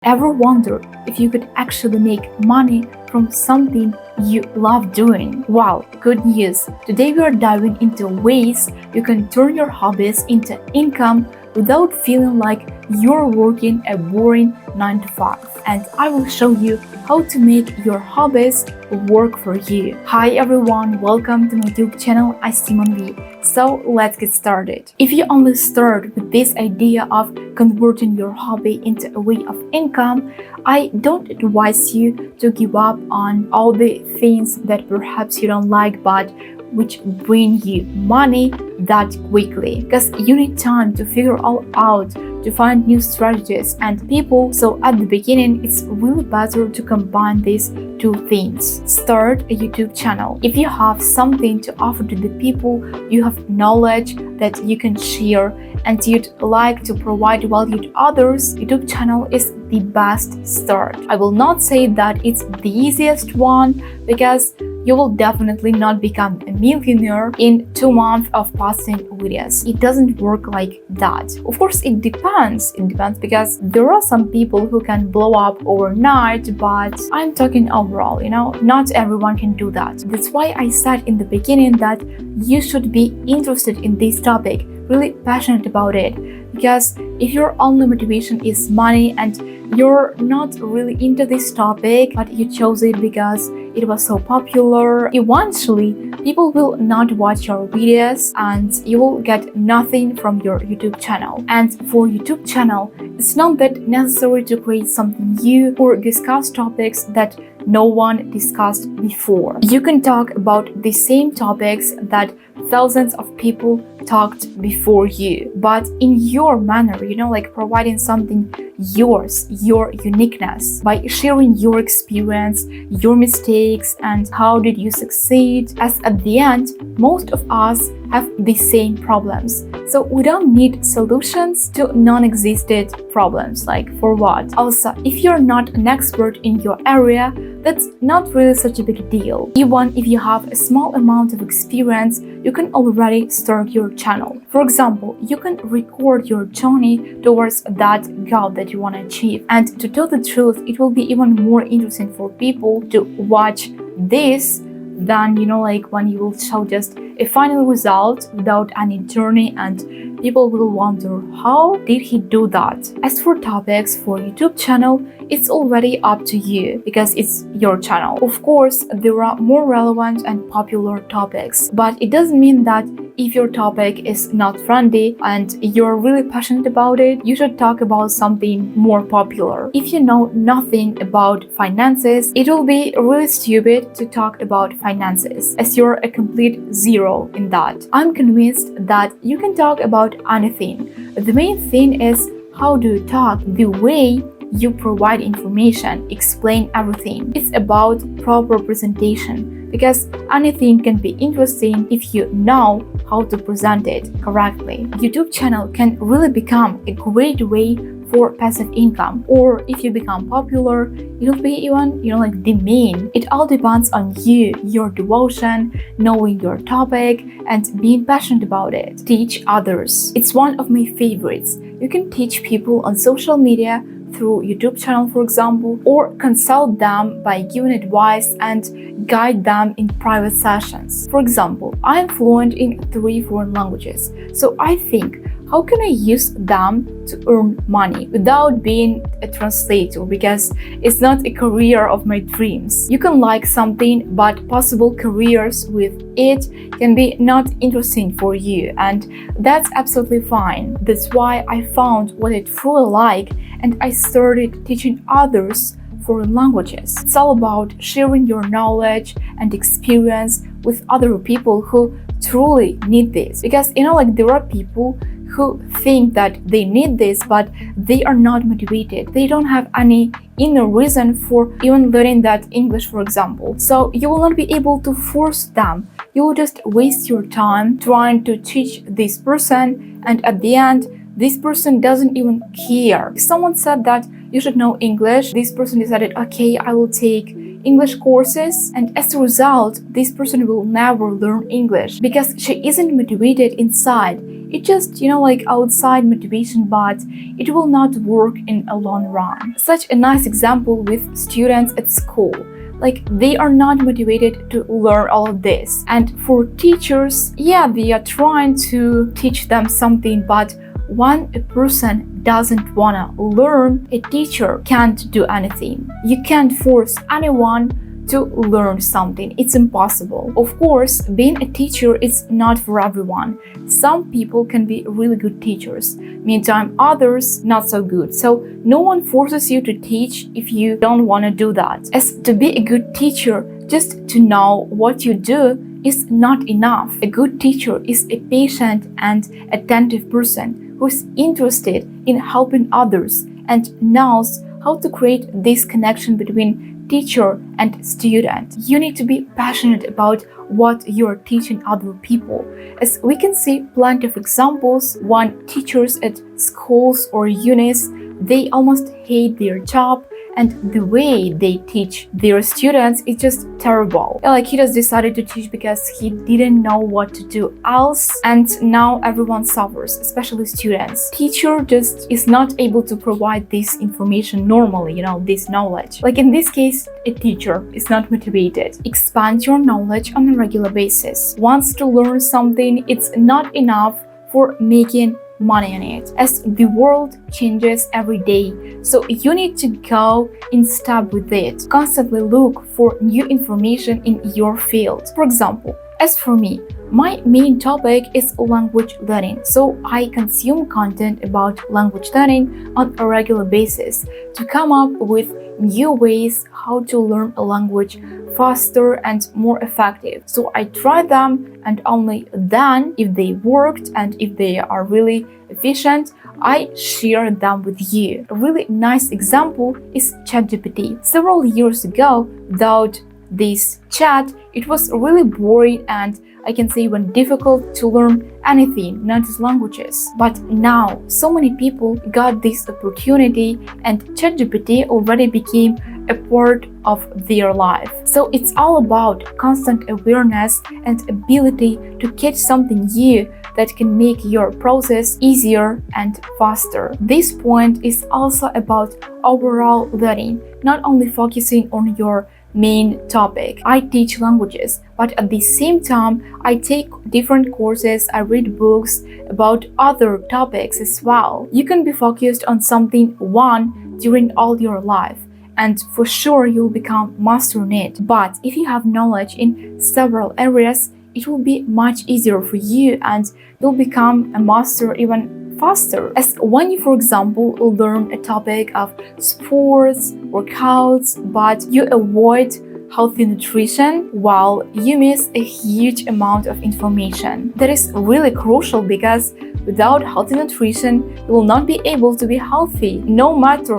Ever wonder if you could actually make money from something you love doing? Wow, good news! Today we are diving into ways you can turn your hobbies into income without feeling like you're working a boring 9 to 5. And I will show you how to make your hobbies work for you. Hi everyone, welcome to my YouTube channel. I'm Monvie. So let's get started. If you only start with this idea of converting your hobby into a way of income, I don't advise you to give up on all the things that perhaps you don't like but which bring you money that quickly, because you need time to figure all out, to find new strategies and people. So at the beginning, it's really better to combine these two things. Start a YouTube channel. If you have something to offer to the people, you have knowledge that you can share and you'd like to provide value to others, YouTube channel is the best start. I will not say that it's the easiest one, because you will definitely not become a millionaire in 2 months of posting videos. It doesn't work like that. Of course, it depends. It depends because there are some people who can blow up overnight, but I'm talking overall, not everyone can do that. That's why I said in the beginning that you should be interested in this topic, really passionate about it. Because if your only motivation is money and you're not really into this topic, but you chose it because it was so popular, eventually people will not watch your videos and you will get nothing from your YouTube channel. And for YouTube channel, it's not that necessary to create something new or discuss topics that no one discussed before. You can talk about the same topics that thousands of people talked before you, but in your manner, like providing something yours, your uniqueness, by sharing your experience, your mistakes, and how did you succeed. As at the end, most of us have the same problems. So we don't need solutions to non-existent problems, like for what? Also, if you're not an expert in your area, that's not really such a big deal. Even if you have a small amount of experience, you can already start your channel. For example, you can record your journey towards that goal that you want to achieve. And to tell the truth, it will be even more interesting for people to watch this than, like when you will show just a final result without any journey, and people will wonder, how did he do that? As for topics for YouTube channel, it's already up to you because it's your channel. Of course, there are more relevant and popular topics, but it doesn't mean that if your topic is not trendy and you're really passionate about it, you should talk about something more popular. If you know nothing about finances, it will be really stupid to talk about finances, as you're a complete zero in that. I'm convinced that you can talk about anything. The main thing is how do you talk, the way you provide information, explain everything. It's about proper presentation, because anything can be interesting if you know how to present it correctly. YouTube channel can really become a great way for passive income, or if you become popular, it'll be even, like the main. It all depends on you, your devotion, knowing your topic, and being passionate about it. Teach others. It's one of my favorites. You can teach people on social media through YouTube channel, for example, or consult them by giving advice and guide them in private sessions. For example, I am fluent in 3 foreign languages, so I think, how can I use them to earn money without being a translator? Because it's not a career of my dreams. You can like something, but possible careers with it can be not interesting for you, and that's absolutely fine. That's why I found what I truly like, and I started teaching others foreign languages. It's all about sharing your knowledge and experience with other people who truly need this. Because, there are people who think that they need this, but they are not motivated. They don't have any inner reason for even learning that English, for example. So you will not be able to force them. You will just waste your time trying to teach this person, and at the end, this person doesn't even care. If someone said that you should know English, this person decided, okay, I will take English courses, and as a result, this person will never learn English because she isn't motivated inside. It's just, like outside motivation, but it will not work in a long run. Such a nice example with students at school. Like, they are not motivated to learn all of this. And for teachers, yeah, they are trying to teach them something, but when a person doesn't wanna learn, a teacher can't do anything. You can't force anyone to learn something. It's impossible. Of course, being a teacher is not for everyone. Some people can be really good teachers, meantime others not so good. So no one forces you to teach if you don't want to do that. As to be a good teacher, just to know what you do is not enough. A good teacher is a patient and attentive person who is interested in helping others and knows how to create this connection between teacher and student. You need to be passionate about what you're teaching other people. As we can see plenty of examples when teachers at schools or unis, they almost hate their job, and the way they teach their students is just terrible. Like, he just decided to teach because he didn't know what to do else, and now everyone suffers, especially students. Teacher just is not able to provide this information normally, this knowledge. Like in this case, a teacher is not motivated. Expand your knowledge on a regular basis. Wants to learn something, it's not enough for making money on it, as the world changes every day, so you need to go in step with it. Constantly look for new information in your field. For example, as for me, my main topic is language learning, so I consume content about language learning on a regular basis to come up with new ways how to learn a language faster and more effective. So I try them, and only then, if they worked and if they are really efficient, I share them with you. A really nice example is ChatGPT. Several years ago, without this chat, it was really boring and I can say even difficult to learn anything, not just languages. But now, so many people got this opportunity and ChatGPT already became a part of their life. So it's all about constant awareness and ability to catch something new that can make your process easier and faster. This point is also about overall learning, not only focusing on your main topic. I teach languages, but at the same time, I take different courses, I read books about other topics as well. You can be focused on something one during all your life, and for sure you'll become master in it. But if you have knowledge in several areas, it will be much easier for you and you'll become a master even faster. As when you, for example, learn a topic of sports, workouts, but you avoid healthy nutrition, while you miss a huge amount of information. That is really crucial, because without healthy nutrition, you will not be able to be healthy. No matter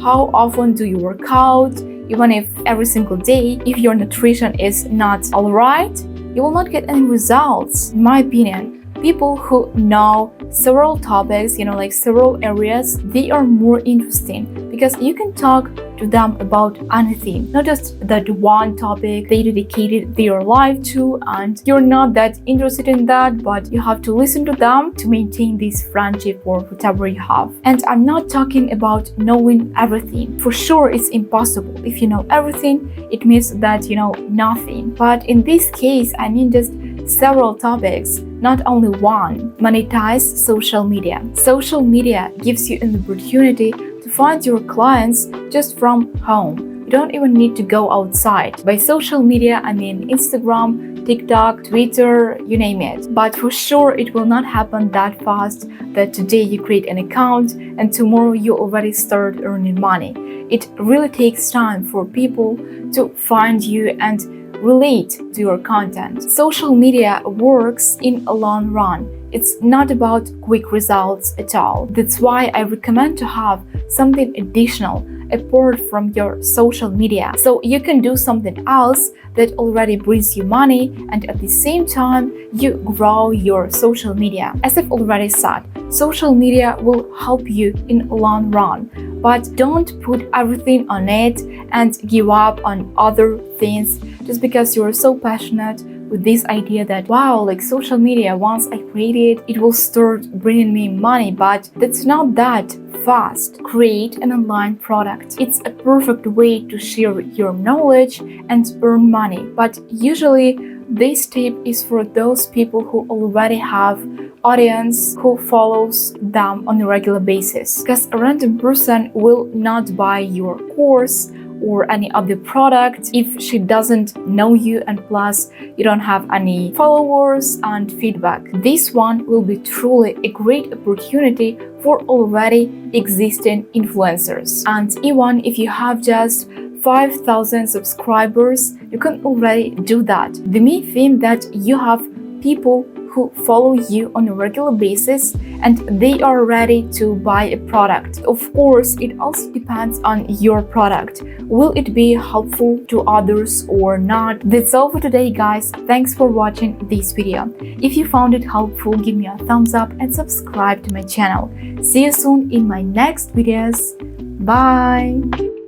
how often do you work out, even if every single day, if your nutrition is not alright, you will not get any results. In my opinion, people who know several topics, several areas, they are more interesting because you can talk to them about anything, not just that one topic they dedicated their life to, and you're not that interested in that, but you have to listen to them to maintain this friendship or whatever you have. And I'm not talking about knowing everything. For sure, it's impossible. If you know everything, it means that you know nothing. But in this case, I mean just several topics, not only one. Monetize social media. Social media gives you an opportunity to find your clients just from home. You don't even need to go outside. By social media, I mean Instagram, TikTok, Twitter, you name it. But for sure, it will not happen that fast that today you create an account and tomorrow you already start earning money. It really takes time for people to find you and relate to your content. Social media works in a long run. It's not about quick results at all. That's why I recommend to have something additional apart from your social media, so you can do something else that already brings you money, and at the same time you grow your social media. As I've already said, social media will help you in a long run, but don't put everything on it and give up on other things just because you're so passionate with this idea that, wow, like social media, once I create it, it will start bringing me money, but that's not that fast. Create an online product. It's a perfect way to share your knowledge and earn money, but usually this tip is for those people who already have audience who follows them on a regular basis, because a random person will not buy your course or any other product if she doesn't know you, and plus you don't have any followers and feedback. This one will be truly a great opportunity for already existing influencers. And even if you have just 5,000 subscribers, you can already do that. The main thing that you have people who follow you on a regular basis and they are ready to buy a product. Of course, it also depends on your product. Will it be helpful to others or not? That's all for today, guys. Thanks for watching this video. If you found it helpful, give me a thumbs up and subscribe to my channel. See you soon in my next videos. Bye!